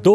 2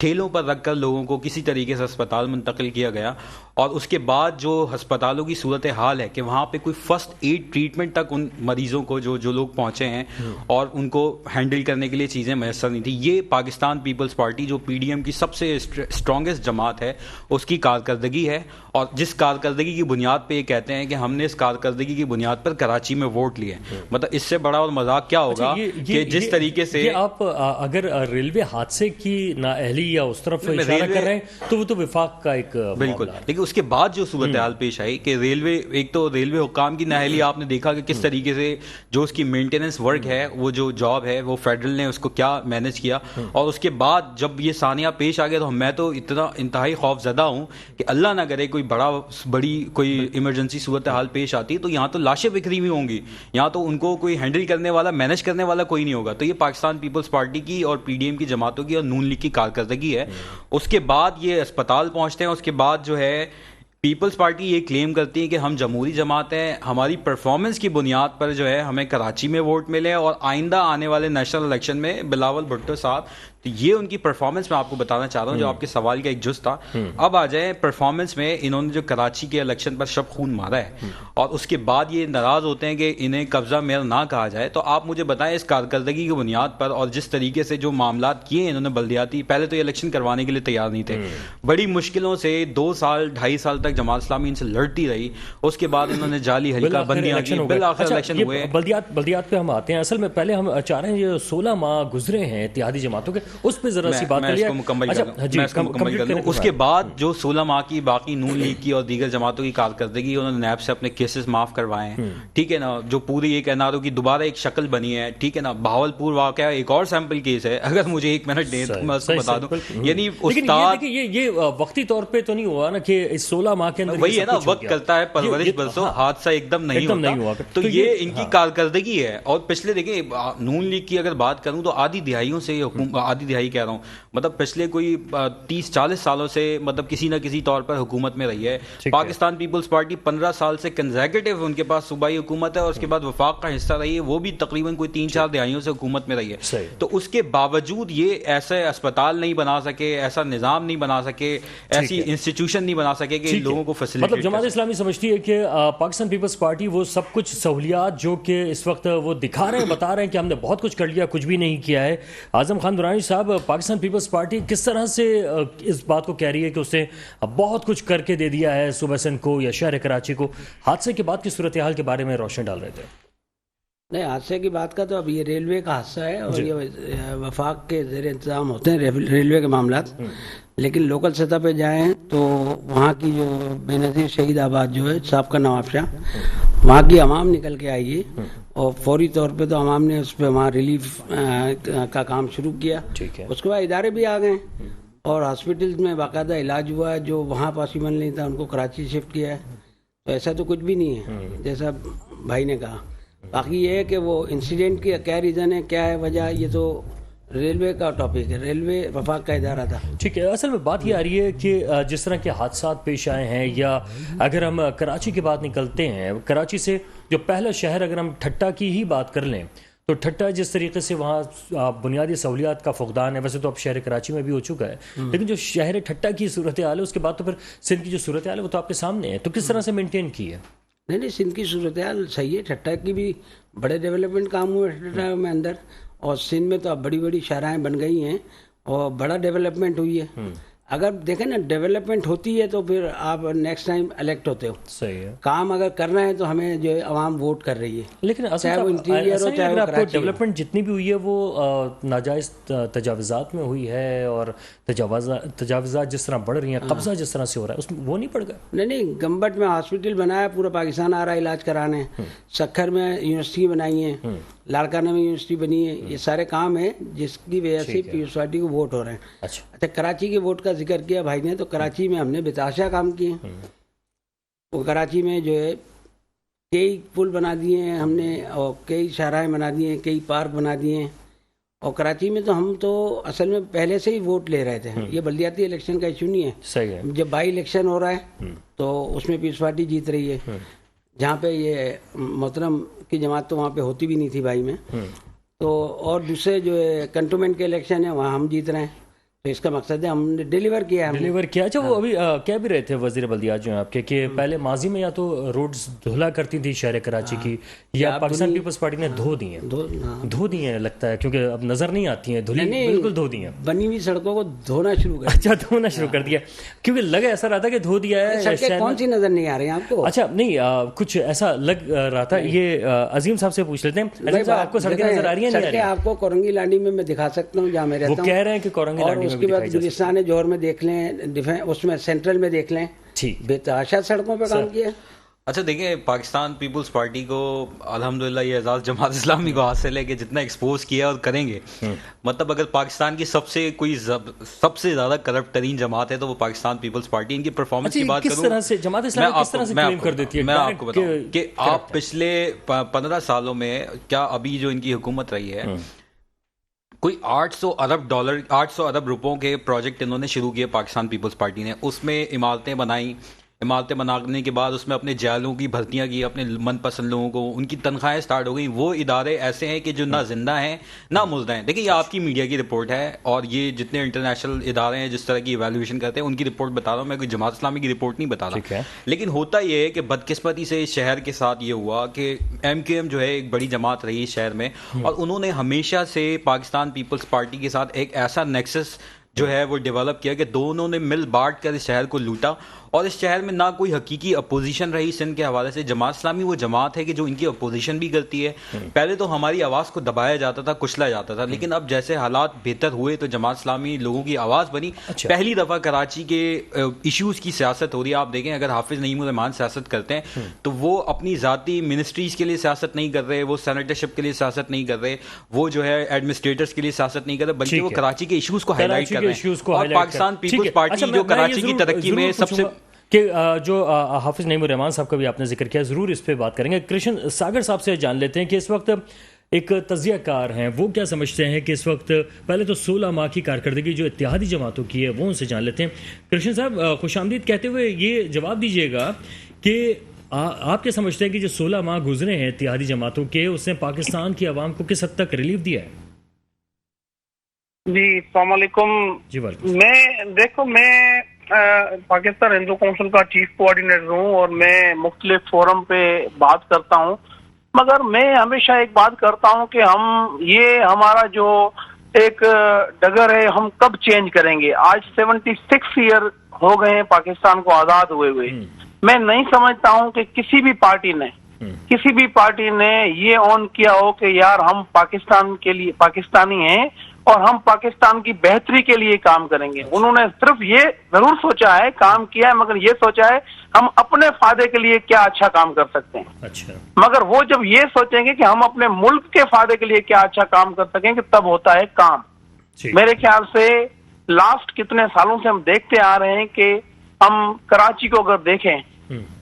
ٹھیلوں پر رکھ کر لوگوں کو کسی طریقے سے اسپتال منتقل کیا گیا، اور اس کے بعد جو ہسپتالوں کی صورتحال ہے کہ وہاں پہ کوئی فرسٹ ایڈ ٹریٹمنٹ تک ان مریضوں کو جو لوگ پہنچے ہیں اور ان کو ہینڈل کرنے کے لیے چیزیں میسر نہیں تھیں. یہ پاکستان پیپلز پارٹی جو پی ڈی ایم کی سب سے اسٹرانگسٹ جماعت ہے اس کی کارکردگی ہے، اور جس کارکردگی کی بنیاد پہ یہ کہتے ہیں کہ ہم نے اس کارکردگی کی بنیاد پر کراچی میں ووٹ لیے. مطلب اس سے بڑا اور مذاق کیا ہوگا کہ جس طریقے سے آپ اگر ریلوے حادثے کی نااہلی یا اس طرف اشارہ کر رہے ہیں تو وہ تو وفاق کا ایک بالکل، لیکن اس کے بعد جو صورتحال پیش آئی کہ ریلوے، ایک تو ریلوے حکام کی نااہلی، آپ نے دیکھا کہ کس طریقے سے جو اس کی مینٹیننس ورک ہے، وہ جو جاب ہے وہ فیڈرل نے اس کو کیا مینج کیا، اور اس کے بعد جب یہ ثانیہ پیش آ گیا تو میں تو اتنا انتہائی خوف زدہ ہوں کہ اللہ نہ کرے کوئی بڑی کوئی ایمرجنسی صورتحال پیش آتی تو یہاں تو لاشیں بکھری ہوئی ہوں گی، یہاں تو ان کو کوئی ہینڈل کرنے والا، مینج کرنے والا کوئی نہیں ہوگا. تو یہ پاکستان پیپلز پارٹی کی اور پی ڈی ایم کی جماعتوں کی اور نون لیگ کی کارکردگی ہے. اس کے بعد یہ اسپتال پہنچتے ہیں، اس کے بعد جو ہے پیپلز پارٹی یہ کلیم کرتی ہے کہ ہم جمہوری جماعت ہیں، ہماری پرفارمنس کی بنیاد پر جو ہے ہمیں کراچی میں ووٹ ملے، اور آئندہ آنے والے نیشنل الیکشن میں بلاول بھٹو صاحب، تو یہ ان کی پرفارمنس میں آپ کو بتانا چاہ رہا ہوں جو آپ کے سوال کا ایک جز تھا. اب آ جائیں پرفارمنس میں. انہوں نے جو کراچی کے الیکشن پر شب خون مارا ہے اور اس کے بعد یہ ناراض ہوتے ہیں کہ انہیں قبضہ میئر نہ کہا جائے، تو آپ مجھے بتائیں اس کارکردگی کی بنیاد پر اور جس طریقے سے جو معاملات کیے انہوں نے بلدیاتی، پہلے تو یہ الیکشن کروانے کے لیے تیار نہیں تھے، بڑی مشکلوں سے 2 سال 2.5 سال تک جماعت اسلامی ان سے لڑتی رہی، اس کے بعد انہوں نے جعلی حلقہ بندیاں کی، بالآخر الیکشن ہوئے. بلدیات پہ ہم آتے ہیں. اصل میں پہلے ہم چاہ رہے ہیں یہ 16 ماہ گزرے ہیں اتحادی جماعتوں کے، اس پہ ذرا سی بات کر لیا. مکمل کر لوں. اس کے بعد جو 16 ماہ کی باقی نون لیگ کی اور دیگر جماعتوں کی کارکردگی، انہوں نے نیب سے اپنے کیسز معاف کروائے ہیں، ٹھیک ہے نا، جو پوری ایک این آر او کی دوبارہ ایک شکل بنی ہے، ٹھیک ہے نا. بہاولپور واقعہ ایک اور سیمپل کیس ہے، اگر مجھے 1 منٹ دیں تو میں اس کو بتا دوں. یعنی استاد یہ وقتی طور پہ تو نہیں ہوا نا کہ اس 16 ماہ کے اندر، وہی ہے نا، وقت کرتا ہے پرورش برسوں، حادثہ ایک دم نہیں ہوتا. تو یہ ان کی کارکردگی ہے. اور پچھلے دیکھیں نون لیگ کی اگر بات کروں تو آدھی دہائیوں سے، آدھی دہائی کہہ رہا ہوں، مطلب پچھلے کوئی 30-40 سالوں سے مطلب کسی نہ کسی طور پر حکومت میں رہی ہے. پاکستان پیپلز پارٹی 15 سال سے کنزیکٹیو ان کے پاس صوبائی حکومت ہے، اور اس کے بعد وفاق کا حصہ رہی ہے، وہ بھی تقریباً کوئی 3-4 دہائیوں سے حکومت میں رہی ہے. تو اس کے باوجود یہ ایسے اسپتال نہیں بنا سکے، ایسا نظام نہیں بنا سکے، ایسی انسٹیٹیوشن نہیں بنا سکے کہ لوگوں کو فیسلیٹیٹ. مطلب جماعت اسلامی سمجھتی ہے کہ پاکستان پیپلز پارٹی وہ سب کچھ سہولیات جو کہ اس وقت وہ دکھا رہے ہیں، بتا رہے ہیں کہ ہم نے بہت کچھ کر لیا، کچھ بھی نہیں کیا ہے. اعظم خان درانی صاحب، پاکستان پیپلز پارٹی کس طرح سے اس بات کو کہہ رہی ہے کہ اس نے بہت کچھ کر کے دے دیا ہے صوبہ سندھ کو یا شہر کراچی کو؟ حادثے کے بعد کی صورتحال کے بارے میں روشن ڈال رہے تھے. نہیں، حادثے کی بات کا تو اب یہ ریلوے کا حادثہ ہے، اور یہ وفاق کے زیر انتظام ہوتے ہیں ریلوے کے معاملات. لیکن لوکل سطح پہ جائیں تو وہاں کی جو بے نظیر شہید آباد جو ہے سابقہ نواب شاہ، وہاں کی عوام نکل کے آئی ہے، اور فوری طور پہ تو عوام نے اس پہ وہاں ریلیف کا کام شروع کیا. اس کے بعد ادارے بھی آ گئے اور ہاسپٹلز میں باقاعدہ علاج ہوا ہے. جو وہاں پاسبل نہیں تھا ان کو کراچی شفٹ کیا ہے. تو ایسا تو کچھ بھی نہیں ہے جیسا بھائی نے کہا. باقی یہ ہے کہ وہ انسیڈنٹ کی کیا ریزن ہے، کیا ہے وجہ، یہ تو ریلوے کا ٹاپک ہے، ریلوے وفاق کا ادارہ تھا. ٹھیک ہے. اصل میں بات یہ آ رہی ہے کہ جس طرح کے حادثات پیش آئے ہیں، یا اگر ہم کراچی کی بات نکلتے ہیں، کراچی سے جو پہلا شہر، اگر ہم ٹھٹا کی ہی بات کر لیں تو ٹھٹا جس طریقے سے وہاں بنیادی سہولیات کا فقدان ہے، ویسے تو اب شہر کراچی میں بھی ہو چکا ہے، لیکن جو شہر ٹھٹا کی صورتحال ہے، اس کے بعد تو پھر سندھ کی جو صورتحال ہے وہ تو آپ کے سامنے ہے. تو کس طرح سے مینٹین کی ہے؟ نہیں، سندھ کی صورتحال صحیح ہے. ٹھٹا کی بھی بڑے ڈیولپمنٹ کام ہوئے ٹھٹا میں اندر، اور سندھ میں تو اب بڑی بڑی شاہراہیں بن گئی ہیں اور بڑا ڈیولپمنٹ ہوئی ہے. اگر دیکھیں نا ڈیولپمنٹ ہوتی ہے تو پھر آپ نیکسٹ ٹائم الیکٹ ہوتے ہو. صحیح ہے. کام اگر کرنا ہے تو ہمیں جو عوام ووٹ کر رہی ہے، لیکن چاہے وہ انٹیریئر ہو چاہے وہ کراچی. ڈیولپمنٹ جتنی بھی ہوئی ہے وہ ناجائز تجاوزات میں ہوئی ہے، اور تجاوزات جس طرح بڑھ رہی ہیں، قبضہ جس طرح سے ہو رہا ہے، اس میں وہ نہیں پڑ گیا. نہیں، گمبٹ میں ہاسپٹل بنایا، پورا پاکستان آ رہا ہے علاج کرانے. سکھر میں یونیورسٹی بنائی ہے، لاڑکانہ میں یونیورسٹی بنی ہے. یہ سارے کام ہیں جس کی وجہ سے پیپلز پارٹی کو ووٹ ہو رہے ہیں. اچھا، کراچی کے ووٹ کا ذکر کیا بھائی نے، تو کراچی میں ہم نے بتاشا کام کیے ہیں. وہ کراچی میں جو ہے کئی پل بنا دیے ہیں ہم نے، اور کئی شاہراہیں بنا دیے ہیں، کئی پارک بنا دیے ہیں. اور کراچی میں تو ہم تو اصل میں پہلے سے ہی ووٹ لے رہے تھے. یہ بلدیاتی الیکشن کا ایشو نہیں ہے. صحیح ہے. جب بائی الیکشن ہو رہا ہے تو اس میں پیپلز پارٹی جیت رہی ہے. جہاں پہ یہ محترم کی جماعت تو وہاں پہ ہوتی بھی نہیں تھی بائی میں، تو اور دوسرے جو ہے کنٹونمنٹ کے الیکشن ہے وہاں ہم جیت رہے ہیں. تو اس کا مقصد ہے ہم نے ڈیلیور کیا ہے. ڈیلیور کیا. اچھا وہ ابھی کہہ بھی رہے تھے وزیر بلدیات جو ہیں آپ کے کہ پہلے ماضی میں یا تو روڈز دھلا کرتی تھی شہر کراچی کی یا پاکستان پیپلز پارٹی نے دھو دی ہیں لگتا ہے کیونکہ اب نظر نہیں آتی ہیں دھلی بالکل دھو دی ہیں. بنی ہوئی سڑکوں کو دھونا شروع کر. اچھا دھونا شروع کر دیا کیونکہ لگا ایسا رہا تھا کہ دھو دیا ہے. کون سی نظر نہیں آ رہی ہیں آپ کو؟ اچھا نہیں کچھ ایسا لگ رہا تھا. یہ عظیم صاحب سے پوچھ لیتے ہیں. عظیم صاحب آپ کو سڑکیں نظر آ رہی ہیں؟ سڑکیں آپ کو کورنگی لانڈی میں دکھا سکتا ہوں جہاں میں رہتا ہوں. وہ کہہ رہے ہیں کہ کورنگی لانڈی میں اس کے بعد گلستان جوہر میں دیکھ لیں, اس میں سینٹرل میں دیکھ لیں, بےتحاشا سڑکوں پہ کام کیا. اچھا دیکھیں, پاکستان پیپلز پارٹی کو الحمدللہ یہ اعزاز جماعت اسلامی کو حاصل ہے کہ جتنا ایکسپوز کیا اور کریں گے. مطلب اگر پاکستان کی سب سے زیادہ کرپٹ ترین جماعت ہے تو وہ پاکستان پیپلز پارٹی. ان کی پرفارمنس کی بات کروں, جماعت اسلامی کس طرح سے کلیم کر دیتی ہے؟ میں آپ کو بتاؤں کہ آپ پچھلے 15 سالوں میں کیا ابھی جو ان کی حکومت رہی ہے کوئی 800 ارب روپوں کے پروجیکٹ انہوں نے شروع کیے پاکستان پیپلز پارٹی نے. اس میں عمارتیں بنانے کے بعد اس میں اپنے جیلوں کی بھرتیاں کی, اپنے من پسند لوگوں کو, ان کی تنخواہیں سٹارٹ ہو گئیں. وہ ادارے ایسے ہیں کہ جو نہ زندہ ہیں نہ مردہ ہیں. دیکھیں یہ آپ کی میڈیا کی رپورٹ ہے اور یہ جتنے انٹرنیشنل ادارے ہیں جس طرح کی ایویلویشن کرتے ہیں ان کی رپورٹ بتا رہا ہوں میں, کوئی جماعت اسلامی کی رپورٹ نہیں بتا رہا. لیکن ہوتا یہ ہے کہ بدقسمتی سے شہر کے ساتھ یہ ہوا کہ MQM جو ہے ایک بڑی جماعت رہی شہر میں اور انہوں نے ہمیشہ سے پاکستان پیپلز پارٹی کے ساتھ ایک ایسا نیکسس جو ہے وہ ڈیولپ کیا کہ دونوں نے مل بانٹ کر اس شہر کو لوٹا. اور اس شہر میں نہ کوئی حقیقی اپوزیشن رہی سندھ کے حوالے سے. جماعت اسلامی وہ جماعت ہے کہ جو ان کی اپوزیشن بھی کرتی ہے. پہلے تو ہماری آواز کو دبایا جاتا تھا, کچلا جاتا تھا, لیکن اب جیسے حالات بہتر ہوئے تو جماعت اسلامی لوگوں کی آواز بنی. پہلی دفعہ کراچی کے ایشوز کی سیاست ہو رہی ہے. آپ دیکھیں اگر حافظ نعیم الرحمان سیاست کرتے ہیں تو وہ اپنی ذاتی منسٹریز کے لیے سیاست نہیں کر رہے, وہ سینیٹرشپ کے لیے سیاست نہیں کر رہے, وہ جو ہے ایڈمنسٹریٹرز کے لیے سیاست نہیں کر رہے, بلکہ وہ کراچی کے ایشوز کو ہائی لائٹ کر رہے ہیں. اور پاکستان پیپلز پارٹی جو کراچی کی ترقی میں سب سے کہ جو حافظ نعیم الرحمان صاحب کا بھی آپ نے ذکر کیا, ضرور اس پہ بات کریں گے. کرشن ساگر صاحب سے جان لیتے ہیں کہ اس وقت ایک تجزیہ کار ہیں, وہ کیا سمجھتے ہیں کہ اس وقت پہلے تو 16 ماہ کی کارکردگی جو اتحادی جماعتوں کی ہے وہ ان سے جان لیتے ہیں. کرشن صاحب خوش آمدید کہتے ہوئے یہ جواب دیجیے گا کہ آپ کیا سمجھتے ہیں کہ جو 16 ماہ گزرے ہیں اتحادی جماعتوں کے, اس نے پاکستان کی عوام کو کس حد تک ریلیف دیا ہے؟ جی السلام علیکم. جی میں پاکستان ہندو کونسل کا چیف کوآرڈینیٹر ہوں اور میں مختلف فورم پہ بات کرتا ہوں, مگر میں ہمیشہ ایک بات کرتا ہوں کہ یہ ہمارا جو ایک ڈگر ہے ہم کب چینج کریں گے. آج 76 ایئر ہو گئے ہیں پاکستان کو آزاد ہوئے. میں نہیں سمجھتا ہوں کہ کسی بھی پارٹی نے یہ اون کیا ہو کہ یار ہم پاکستان کے لیے پاکستانی ہیں اور ہم پاکستان کی بہتری کے لیے کام کریں گے. انہوں نے صرف یہ ضرور سوچا ہے, کام کیا ہے, مگر یہ سوچا ہے ہم اپنے فائدے کے لیے کیا اچھا کام کر سکتے ہیں. مگر وہ جب یہ سوچیں گے کہ ہم اپنے ملک کے فائدے کے لیے کیا اچھا کام کر سکیں گے تب ہوتا ہے کام. میرے خیال سے لاسٹ کتنے سالوں سے ہم دیکھتے آ رہے ہیں کہ ہم کراچی کو اگر دیکھیں,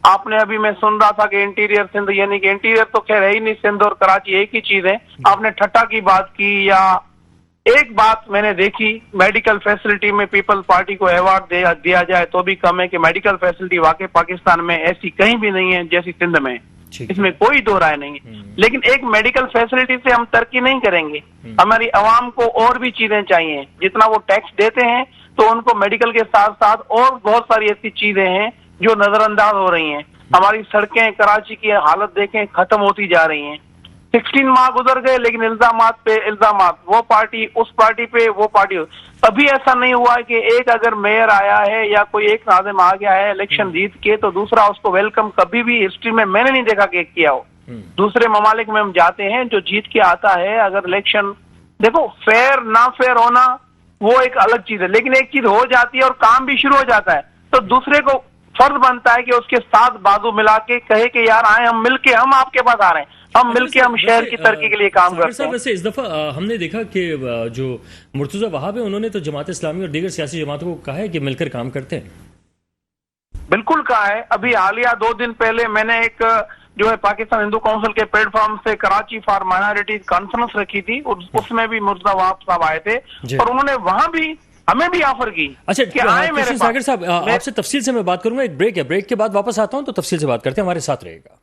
آپ نے ابھی میں سن رہا تھا کہ انٹیریئر سندھ, یعنی کہ انٹیریئر تو خیر ہے ہی نہیں, سندھ اور کراچی ایک ہی چیز ہے. آپ نے ٹھٹا کی بات کی, یا ایک بات میں نے دیکھی میڈیکل فیسلٹی میں پیپل پارٹی کو ایوارڈ دیا جائے تو بھی کم ہے کہ میڈیکل فیسلٹی واقعی پاکستان میں ایسی کہیں بھی نہیں ہے جیسی سندھ میں, اس میں کوئی دو رائے نہیں ہے. لیکن ایک میڈیکل فیسلٹی سے ہم ترقی نہیں کریں گے. ہماری عوام کو اور بھی چیزیں چاہیے. جتنا وہ ٹیکس دیتے ہیں تو ان کو میڈیکل کے ساتھ ساتھ اور بہت ساری ایسی چیزیں ہیں جو نظر انداز ہو رہی ہیں. ہماری سڑکیں کراچی کی حالت دیکھیں ختم ہوتی جا رہی ہیں. 16 ماہ گزر گئے لیکن الزامات پہ الزامات, وہ پارٹی اس پارٹی پہ وہ پارٹی. ابھی ایسا نہیں ہوا کہ ایک اگر میئر آیا ہے یا کوئی ایک ناظم آ گیا ہے الیکشن جیت کے تو دوسرا اس کو ویلکم کبھی بھی ہسٹری میں نے نہیں دیکھا کہ کیا ہو. دوسرے ممالک میں ہم جاتے ہیں جو جیت کے آتا ہے, اگر الیکشن دیکھو فیئر نہ فیئر ہونا وہ ایک الگ چیز ہے, لیکن ایک چیز ہو جاتی ہے اور کام بھی شروع ہو جاتا ہے تو دوسرے کو فرض بنتا ہے کہ اس کے ساتھ بازو ملا کے کہے کہ یار آئے ہم مل کے, ہم آپ کے پاس آ رہے ہیں, ہم مل کے ہم شہر کی ترقی کے لیے کام کرتے ہیں. ویسے اس دفعہ ہم نے دیکھا کہ جو مرتضی وہاب ہے انہوں نے تو جماعت اسلامی اور دیگر سیاسی جماعتوں کو کہا ہے کہ مل کر کام کرتے ہیں. بالکل کہا ہے. ابھی حالیہ 2 دن پہلے میں نے ایک جو ہے پاکستان ہندو کونسل کے پلیٹ فارم سے کراچی فار مائنورٹیز کانفرنس رکھی تھی, اس میں بھی مرتضی وہاب صاحب آئے تھے اور انہوں نے وہاں بھی ہمیں بھی آفر کی. اچھا کرشن ساگر صاحب آپ سے تفصیل سے میں بات کروں گا, ایک بریک ہے, بریک کے بعد واپس آتا ہوں تو تفصیل سے بات کرتے ہیں, ہمارے ساتھ رہے گا.